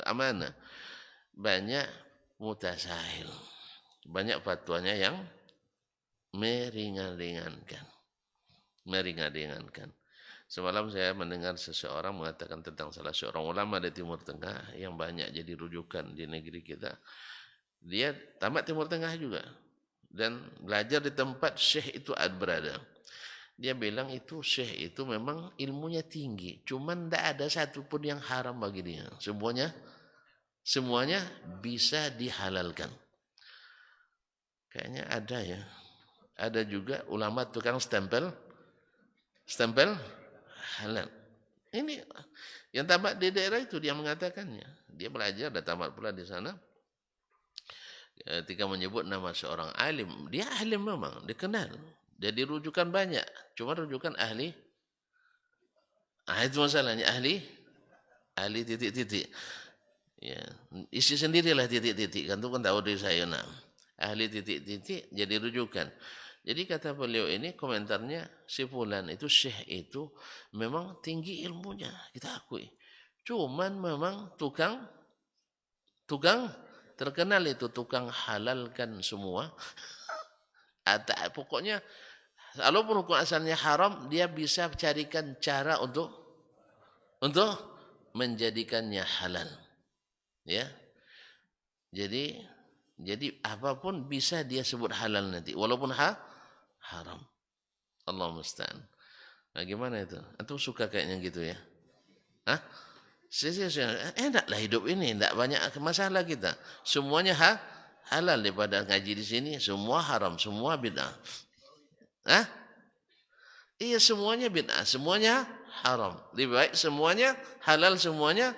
amanah. Banyak mutasahil. Banyak fatwanya yang meringan-ringankan. Semalam saya mendengar seseorang mengatakan tentang salah seorang ulama di Timur Tengah yang banyak jadi rujukan di negeri kita. Dia tamat Timur Tengah juga dan belajar di tempat syekh itu berada. Dia bilang itu syekh itu memang ilmunya tinggi, cuman tidak ada satupun yang haram bagi dia. Semuanya bisa dihalalkan. Kayaknya ada ya. Ada juga ulama tukang stempel halal. Ini yang tamat di daerah itu dia mengatakannya. Dia belajar dan tamat pula di sana. Ketika menyebut nama seorang alim, dia alim memang, dikenal. Jadi rujukan banyak, cuma rujukan ahli. Itu masalahnya ahli titik-titik. Ya, isi sendirilah titik-titik. Kan itu kan tahu dari saya ahli titik-titik jadi rujukan. Jadi kata beliau ini komentarnya, si fulan itu syekh itu memang tinggi ilmunya, kita akui. Cuman memang tukang terkenal itu tukang halalkan semua. Pokoknya walaupun hukum asalnya haram, dia bisa carikan cara untuk menjadikannya halal. Ya. Jadi apapun bisa dia sebut halal nanti walaupun haram. Allah musta'an. Nah, gimana itu? Antum suka kayaknya gitu ya? Enaklah hidup ini, enggak banyak masalah kita. Semuanya halal. Daripada ngaji di sini semua haram, semua bid'ah. Iya, semuanya bid'ah, semuanya haram. Lebih baik semuanya halal, semuanya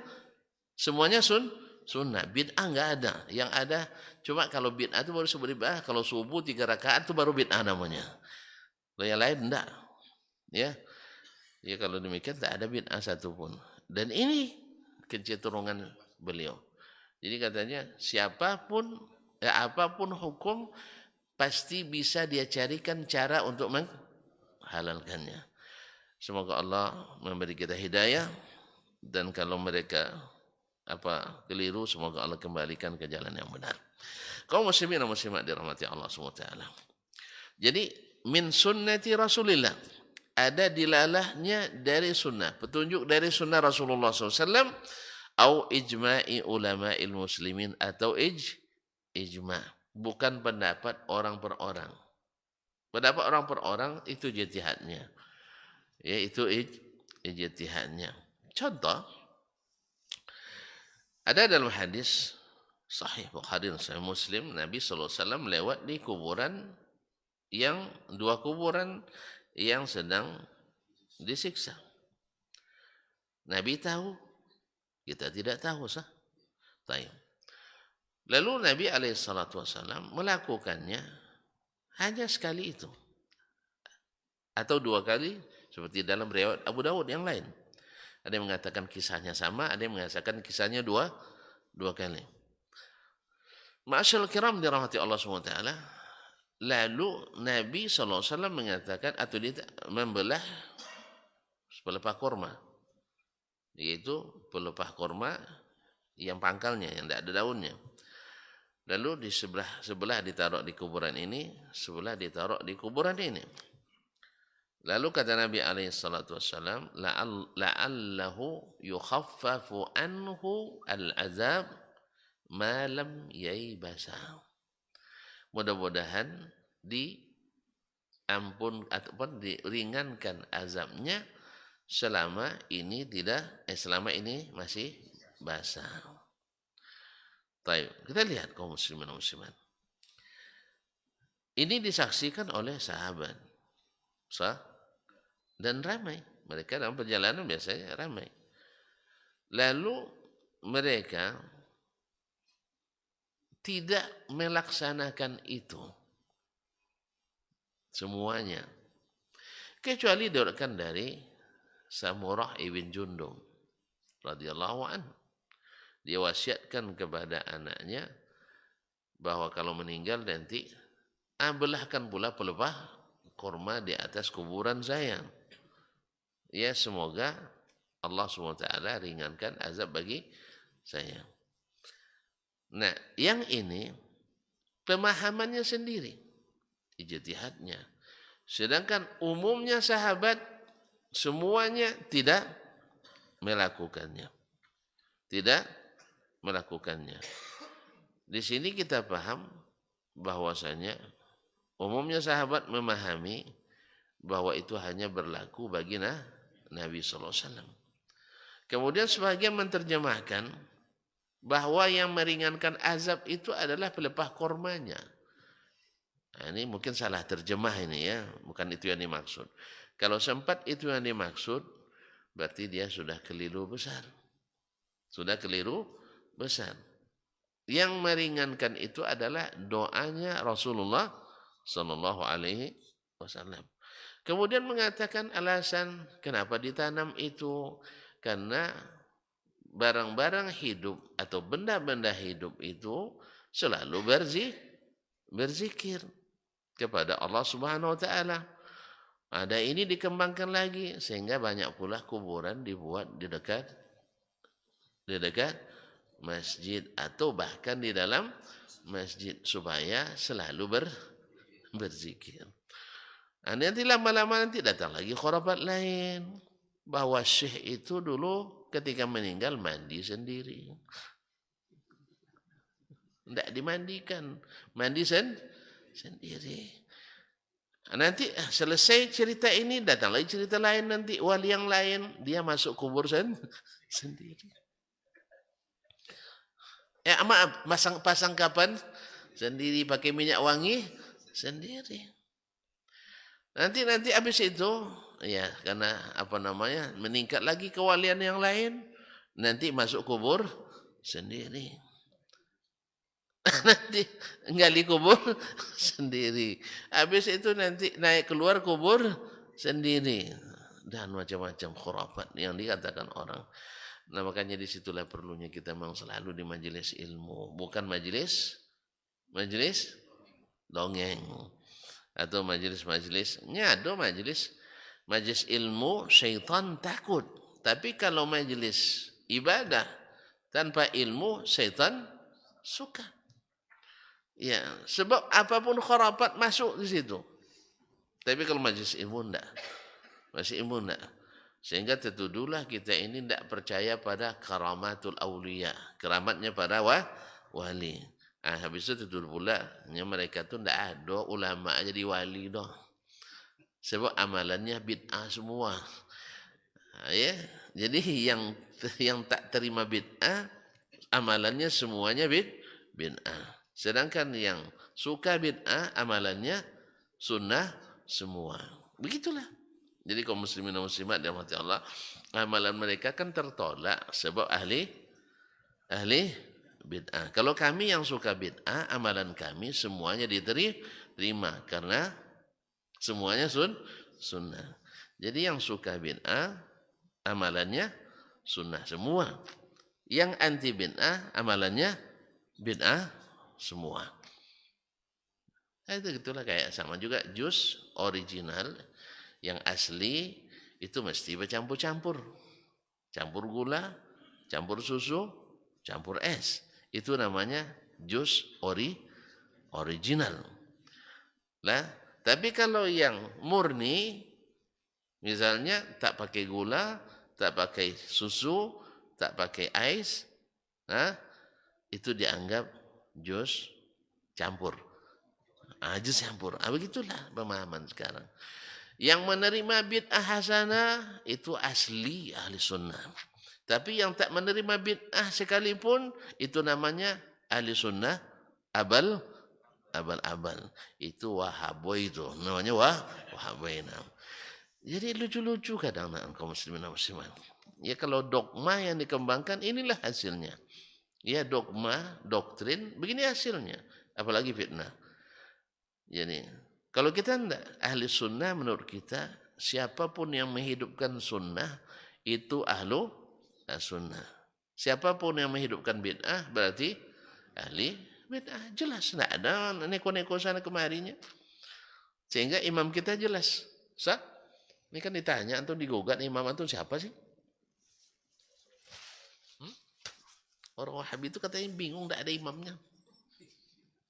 sunnah. Bid'ah enggak ada. Yang ada cuma kalau bid'ah itu baru seperti bid'ah, kalau subuh 3 rakaat itu baru bid'ah namanya. Kalau yang lain enggak. Ya. Ya kalau demikian tak ada bid'ah satupun. Dan ini kecenderungan beliau. Jadi katanya siapapun apapun hukum pasti bisa dia carikan cara untuk menghalalkannya. Semoga Allah memberi kita hidayah, dan kalau mereka keliru, semoga Allah kembalikan ke jalan yang benar. Kaum muslimin dan muslimat dirahmati Allah SWT. Jadi min sunnati Rasulillah, ada dilalahnya dari sunnah, petunjuk dari sunnah Rasulullah SAW, au ijma'i ulama'il muslimin, atau ijma', bukan pendapat orang per orang. Pendapat orang per orang itu ijtihadnya. Ya, itu ijtihadnya. Contoh, ada dalam hadis sahih Bukhari dan sahih Muslim, Nabi SAW lewat di kuburan yang 2 kuburan yang sedang disiksa. Nabi tahu, kita tidak tahu sah. Taib. Lalu Nabi SAW melakukannya hanya sekali itu, atau 2 kali, seperti dalam riwayat Abu Dawud yang lain. Ada yang mengatakan kisahnya sama, ada yang mengatakan kisahnya dua kali. Ma'asyarul kiram dirahmati Allah SWT. Lalu Nabi SAW mengatakan, atau dia membelah pelepah kurma, yaitu pelepah kurma yang pangkalnya, yang tidak ada daunnya. Lalu di sebelah ditaruh di kuburan ini, sebelah ditaruh di kuburan ini. Lalu kata Nabi SAW, la'allahu yukhaffafu anhu al-azab ma lam yaibasa. Mudah-mudahan diringankan azabnya selama ini masih basah. Baik, kita lihat kaum muslimin dan muslimat. Ini disaksikan oleh sahabat. Dan ramai. Mereka dalam perjalanan biasanya ramai. Lalu mereka tidak melaksanakan itu semuanya, kecuali diriwayatkan dari Samurah ibn Jundum radhiyallahu anhu. Dia wasiatkan kepada anaknya bahwa kalau meninggal nanti belahkan pula pelepah kurma di atas kuburan saya. Ya, semoga Allah SWT ringankan azab bagi saya. Nah, yang ini pemahamannya sendiri, ijtihadnya. Sedangkan umumnya sahabat semuanya tidak melakukannya. Tidak melakukannya. Di sini kita paham bahwasanya umumnya sahabat memahami bahwa itu hanya berlaku bagi Nabi SAW. Kemudian sebagian menerjemahkan bahwa yang meringankan azab itu adalah pelepah kormanya. Nah, ini mungkin salah terjemah ini ya, bukan itu yang dimaksud. Kalau sempat itu yang dimaksud, berarti dia sudah keliru besar. Sudah keliru besar. Yang meringankan itu adalah doanya Rasulullah Sallallahu Alaihi Wasallam. Kemudian mengatakan alasan kenapa ditanam itu, karena barang-barang hidup atau benda-benda hidup itu selalu berzikir kepada Allah Subhanahu Wa Taala. Ada ini dikembangkan lagi sehingga banyak pula kuburan dibuat di dekat masjid atau bahkan di dalam masjid supaya selalu berzikir. Nanti lama-lama nanti datang lagi khurafat lain bahwa syekh itu dulu ketika meninggal mandi sendiri. Tidak dimandikan, mandi sendiri. Nanti selesai cerita ini datang lagi cerita lain, nanti wali yang lain dia masuk kubur sendiri. Maaf, pasang kapan sendiri, pakai minyak wangi sendiri. Nanti habis itu, ya karena apa namanya, meningkat lagi kewalian yang lain, nanti masuk kubur sendiri. Nanti gali kubur sendiri. Habis itu nanti naik keluar kubur sendiri. Dan macam-macam khurafat yang dikatakan orang. Nah makanya disitulah perlunya kita memang selalu di majelis ilmu. Bukan majelis dongeng. Atau majelis-majelis, nyado majelis ilmu syaitan takut. Tapi kalau majelis ibadah tanpa ilmu syaitan suka. Ya, sebab apapun khurafat masuk di situ. Tapi kalau majelis ilmu enggak. Masih ilmu enggak. Sehingga tertuduhlah kita ini tidak percaya pada karamatul awliya. Keramatnya para wali. Habis itu tertuduh pula mereka tu tidak ada ulama jadi wali dah. Sebab amalannya bid'ah semua. Ya. Jadi yang tak terima bid'ah amalannya semuanya bid'ah. Sedangkan yang suka bid'ah amalannya sunnah semua. Begitulah. Jadi kaum muslimin dan muslimat dirahmati Allah, amalan mereka kan tertolak sebab ahli bid'ah. Kalau kami yang suka bid'ah, amalan kami semuanya diterima karena semuanya sunnah. Jadi yang suka bid'ah, amalannya sunnah semua. Yang anti bid'ah, amalannya bid'ah semua. Itu gitulah kayak sama juga jus original yang asli itu mesti bercampur-campur. Campur gula, campur susu, campur es. Itu namanya jus original. Lah, tapi kalau yang murni misalnya tak pakai gula, tak pakai susu, tak pakai ais, itu dianggap jus campur. Jus campur. Begitulah pemahaman sekarang. Yang menerima bid'ah hasanah itu asli ahli sunnah. Tapi yang tak menerima bid'ah sekalipun itu namanya ahli sunnah abal. Itu wahaboy itu. Namanya wahaboy. Jadi lucu-lucu kadang kaum muslimin dan muslimat. Ya kalau dogma yang dikembangkan inilah hasilnya. Ya dogma, doktrin, begini hasilnya. Apalagi fitnah. Jadi kalau kita tidak ahli sunnah menurut kita, siapapun yang menghidupkan sunnah itu ahlu sunnah. Siapapun yang menghidupkan bid'ah berarti ahli bid'ah. Jelas, tidak ada neko-neko sana kemarinya. Sehingga imam kita jelas. Ini kan ditanya atau digugat imam itu siapa sih? Orang Wahabi itu katanya bingung, tidak ada imamnya.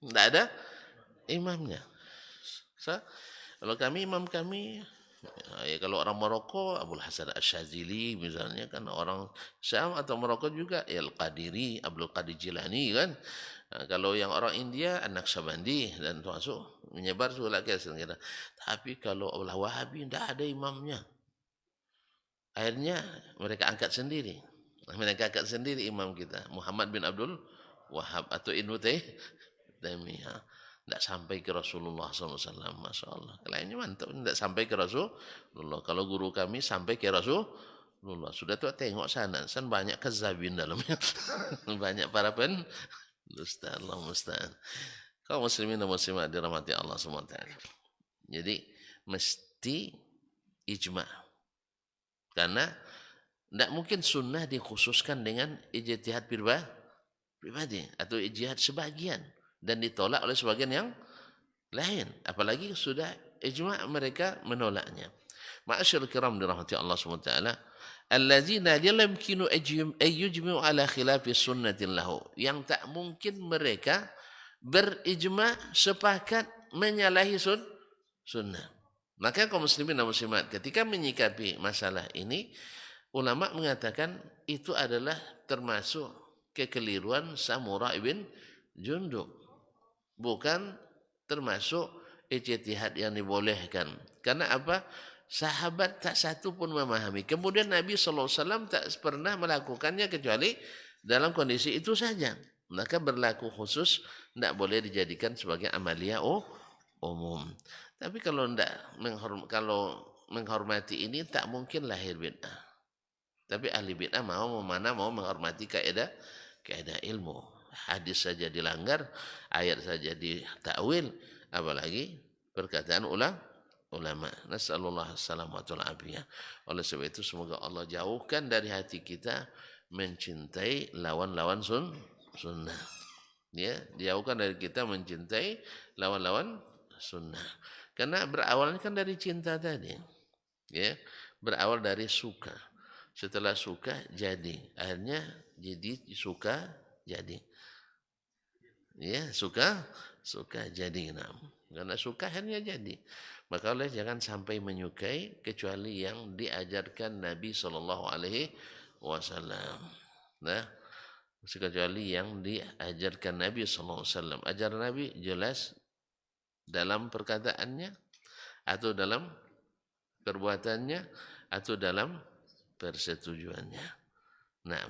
Tidak ada imamnya. Kalau kami imam kami, ya kalau orang Maroko Abdul Hasan Asyazili misalnya kan, orang Syam atau Maroko juga ya Al-Qadiri, Abdul Qadir Jilani kan. Kalau yang orang India An-Naqsyabandi dan termasuk menyebar surat ke sana. Tapi kalau Allah Wahabi tidak ada imamnya. Akhirnya mereka angkat sendiri. Mereka angkat sendiri imam kita Muhammad bin Abdul Wahab atau Ibnu Taimiyah. Tidak sampai ke Rasulullah SAW. Masya Allah. Kaliannya mantap. Tidak sampai ke Rasulullah. Kalau guru kami sampai ke Rasulullah. Sudah tuh tengok sana. San banyak kezabin dalamnya. Banyak para dusta. Allah musta'an. Kaum muslimin dan muslimat dirahmati Allah SWT. Jadi mesti ijma'. Karena tidak mungkin sunnah dikhususkan dengan ijtihad pribadi. Atau ijtihad sebagian. Dan ditolak oleh sebagian yang lain. Apalagi sudah ijma' mereka menolaknya. Ma'asyarul kiram dirahmati Allah SWT. Allazina la yumkinu ayyujmi'u ala khilafi sunnatin lahu. Yang tak mungkin mereka berijma' sepakat menyalahi sunnah. Maka kaum muslimin dan muslimat ketika menyikapi masalah ini, ulama mengatakan itu adalah termasuk kekeliruan Samurah bin Jundub. Bukan termasuk ijtihad yang dibolehkan. Karena apa? Sahabat tak satu pun memahami. Kemudian Nabi SAW tak pernah melakukannya kecuali dalam kondisi itu saja. Maka berlaku khusus tidak boleh dijadikan sebagai amalia umum. Tapi kalau menghormati ini tak mungkin lahir bid'ah. Tapi ahli bid'ah mau menghormati kaidah ilmu. Hadis saja dilanggar, ayat saja ditakwil, apalagi perkataan ulama. Nasallallahu alaihi wasallam. Oleh sebab itu semoga Allah jauhkan dari hati kita mencintai lawan-lawan sunnah. Ya, jauhkan dari kita mencintai lawan-lawan sunnah. Karena berawalnya kan dari cinta tadi. Ya, berawal dari suka. Setelah suka jadi, akhirnya jadi suka jadi. Ya, suka jadi. Nah, karena suka akhirnya jadi. Maka oleh jangan sampai menyukai kecuali yang diajarkan Nabi Shallallahu Alaihi Wasallam. Nah, kecuali yang diajarkan Nabi Shallallahu Alaihi Wasallam. Ajaran Nabi jelas dalam perkataannya, atau dalam perbuatannya, atau dalam persetujuannya. Nah,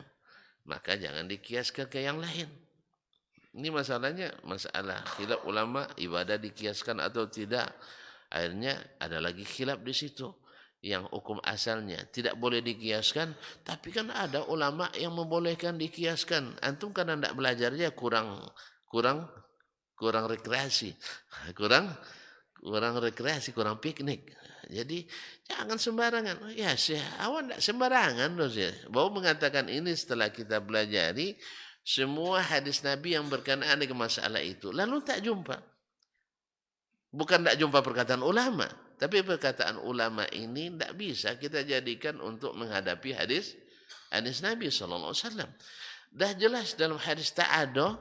maka jangan dikiaskan ke yang lain. Ini masalahnya, masalah khilaf ulama ibadah dikiaskan atau tidak. Akhirnya ada lagi khilaf di situ. Yang hukum asalnya tidak boleh dikiaskan, tapi kan ada ulama yang membolehkan dikiaskan. Antum karena tidak belajarnya kurang rekreasi, kurang rekreasi, kurang piknik. Jadi jangan sembarangan. Ya, awan tidak sembarangan loh sih. Bahwa mengatakan ini setelah kita belajari semua hadis Nabi yang berkenaan dengan masalah itu, lalu tak jumpa. Bukan tak jumpa perkataan ulama, tapi perkataan ulama ini tidak bisa kita jadikan untuk menghadapi hadis Nabi Sallallahu Alaihi Wasallam. Dah jelas dalam hadis tak ada.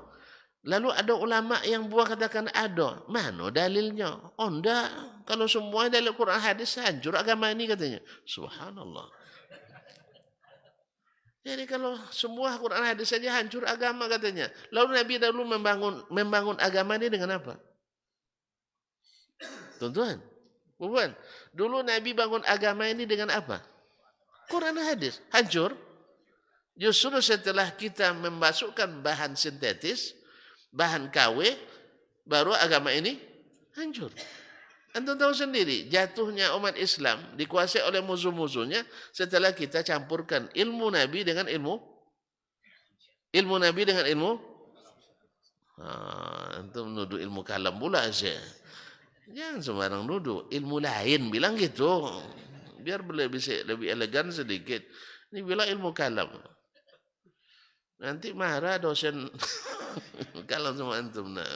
Lalu ada ulama yang buat katakan ada. Mana dalilnya? Oh enggak. Kalau semua dalil Quran hadis hancur agama ini katanya. Subhanallah. Jadi kalau semua Quran hadis saja hancur agama katanya. Lalu Nabi dahulu membangun agama ini dengan apa? Tuan-tuan, bukan. Dulu Nabi bangun agama ini dengan apa? Quran hadis hancur. Justru setelah kita memasukkan bahan sintetis, bahan KW, baru agama ini hancur. Antum tahu sendiri, jatuhnya umat Islam dikuasai oleh musuh-musuhnya setelah kita campurkan ilmu Nabi dengan ilmu Nabi dengan ilmu. Antum nuduh ilmu kalam pula aja. Jangan sembarang nuduh ilmu lain, bilang gitu. Biar bisa lebih elegan sedikit. Ini bilang ilmu kalam. Nanti marah dosen kalau sama antum. Nah,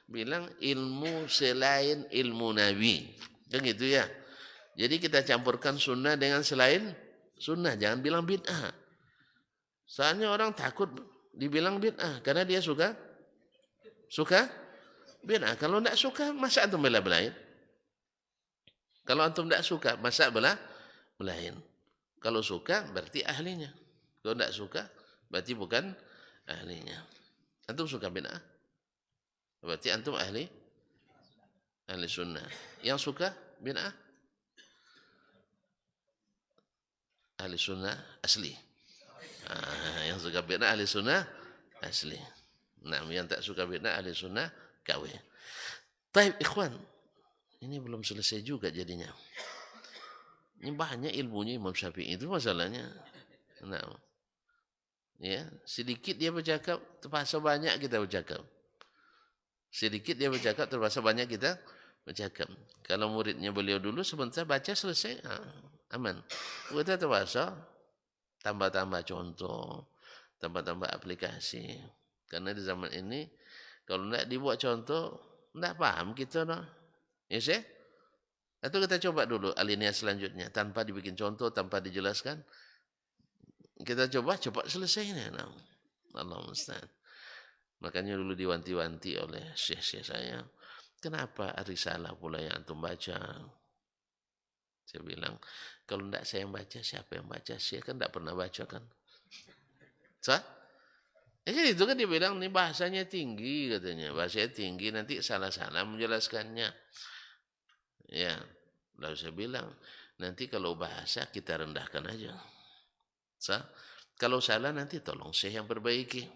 bilang ilmu selain ilmu Nabi. Kan gitu ya. Jadi kita campurkan sunnah dengan selain sunnah. Jangan bilang bid'ah. Soalnya orang takut dibilang bid'ah. Karena dia suka bid'ah. Kalau tidak suka, masa antum bela-belain? Kalau antum tidak suka, masa belain? Kalau suka, berarti ahlinya. Kalau tidak suka, berarti bukan ahlinya. Antum suka bid'ah? Berarti antum ahli sunnah. Yang suka bid'ah? Ahli sunnah asli. Yang suka bid'ah ahli sunnah asli. Nah, yang tak suka bid'ah ahli sunnah KW. Taib ikhwan, ini belum selesai juga jadinya. Ini banyak ilmunya Imam Syafi'i, itu masalahnya. Nah, ya, sedikit dia bercakap, terpaksa banyak kita bercakap. Sedikit dia bercakap, terpaksa banyak kita bercakap. Kalau muridnya beliau dulu sebentar baca selesai, aman. Kita terpaksa tambah-tambah contoh, tambah-tambah aplikasi. Karena di zaman ini kalau tidak dibuat contoh, tidak paham kita. Ya sih? Atau kita coba dulu alinea selanjutnya tanpa dibikin contoh, tanpa dijelaskan. Kita coba cepat selesainya. Allah musta'an. Makanya dulu diwanti-wanti oleh syekh-syekh saya, kenapa risalah pula yang antum baca? Saya bilang, kalau tidak saya yang baca, siapa yang baca? Syekh kan tidak pernah baca kan? Sah? Itu kan dia bilang, ini bahasanya tinggi katanya. Bahasanya tinggi, nanti salah-salah menjelaskannya. Ya, lalu saya bilang, nanti kalau bahasa kita rendahkan aja. Sah? Kalau salah nanti tolong syekh yang perbaiki.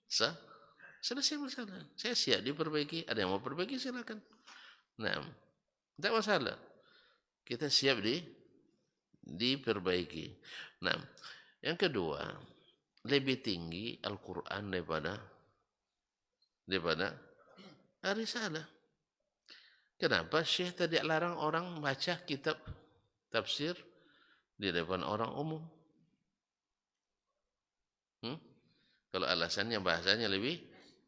Sah? Selesai masalah. Saya siap diperbaiki. Ada yang mau perbaiki silakan. Nah, Tidak masalah. Kita siap diperbaiki. Nah, yang kedua, lebih tinggi Al-Quran daripada Risalah. Kenapa Syekh tadi larang orang baca kitab tafsir di depan orang umum? Kalau alasannya bahasanya lebih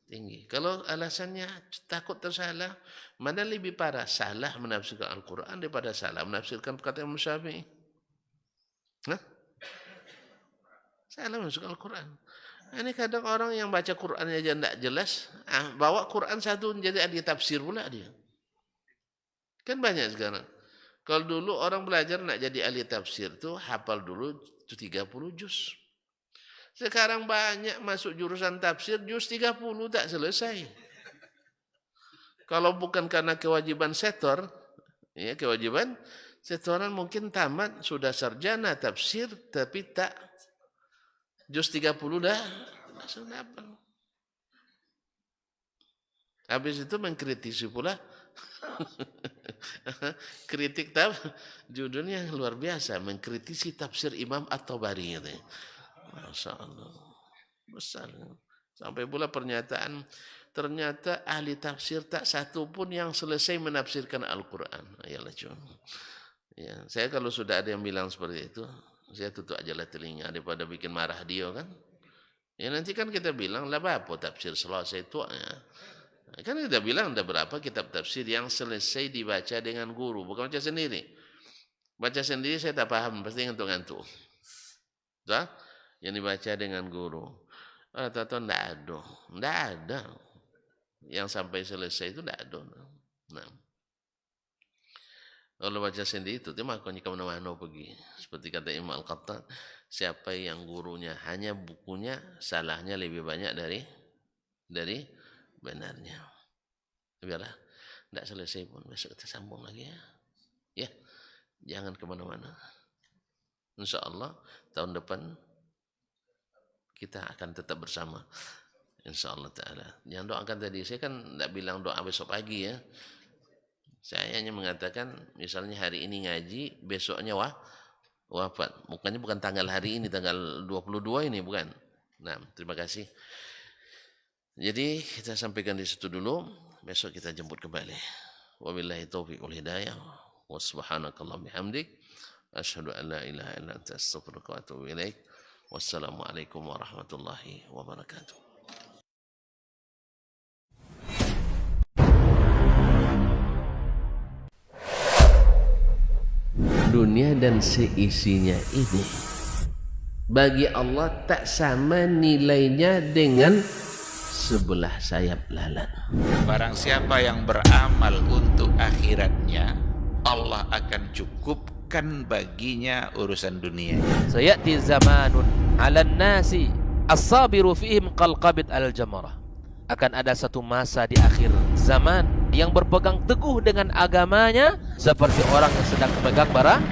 tinggi. Kalau alasannya takut tersalah, mana lebih parah? Salah menafsirkan Al-Quran daripada salah menafsirkan kata Imam Syafi'i. Salah menafsirkan Al-Quran. Ini kadang orang yang baca Qurannya aja tidak jelas, bawa Quran satu menjadi ahli tafsir pula dia. Kan banyak sekarang. Kalau dulu orang belajar nak jadi ahli tafsir tuh hafal dulu 30 juz. Sekarang banyak masuk jurusan tafsir, juz 30 tak selesai. Kalau bukan karena kewajiban setor, ya kewajiban setoran mungkin tamat, sudah sarjana tafsir, tapi tak juz 30 dah sudah apa. Habis itu mengkritisi pula. Kritik judulnya luar biasa, mengkritisi tafsir Imam At-Tabari. Masya Allah, besar. Sampai pula pernyataan, ternyata ahli tafsir tak satu pun yang selesai menafsirkan Al-Quran. Ayalah cuma. Ya, saya kalau sudah ada yang bilang seperti itu, saya tutup aja lah telinga daripada bikin marah dia kan. Ya nanti kan kita bilang lah apa tafsir selesai itu ya. Kan kita bilang ada berapa kitab tafsir yang selesai dibaca dengan guru, bukan baca sendiri. Baca sendiri saya tak paham, pasti ngantuk-ngantuk. Yang dibaca dengan guru. Atau tidak ada. Yang sampai selesai itu tidak ada. Nah, kalau baca sendiri itu, makanya kemana-mana pergi. Seperti kata Imam Al-Qattan, siapa yang gurunya hanya bukunya, salahnya lebih banyak dari benarnya. Biarlah, tidak selesai pun, besok kita sambung lagi ya. Ya, jangan kemana-mana. Insya Allah tahun depan kita akan tetap bersama. Insya Allah Ta'ala. Yang doakan tadi, saya kan tidak bilang doa besok pagi ya. Saya hanya mengatakan, misalnya hari ini ngaji, besoknya wafat. Bukan tanggal hari ini, tanggal 22 ini, bukan. Nah, terima kasih. Jadi kita sampaikan di situ dulu, besok kita jemput kembali. Wabillahi taufiq wal hidayah. Wa subhanakallah bihamdik. Asyhadu an la ilaha illa anta astaghfiruka wa atubu ilaik. Wassalamualaikum warahmatullahi wabarakatuh. Dunia dan seisinya ini bagi Allah tak sama nilainya dengan sebelah sayap lalat. Barang siapa yang beramal untuk akhiratnya, Allah akan cukupkan baginya urusan dunia. Sayati zamanun 'alan nasi as-sabiru fihim qalqabit al-jamarah. Akan ada satu masa di akhir zaman yang berpegang teguh dengan agamanya seperti orang yang sedang memegang bara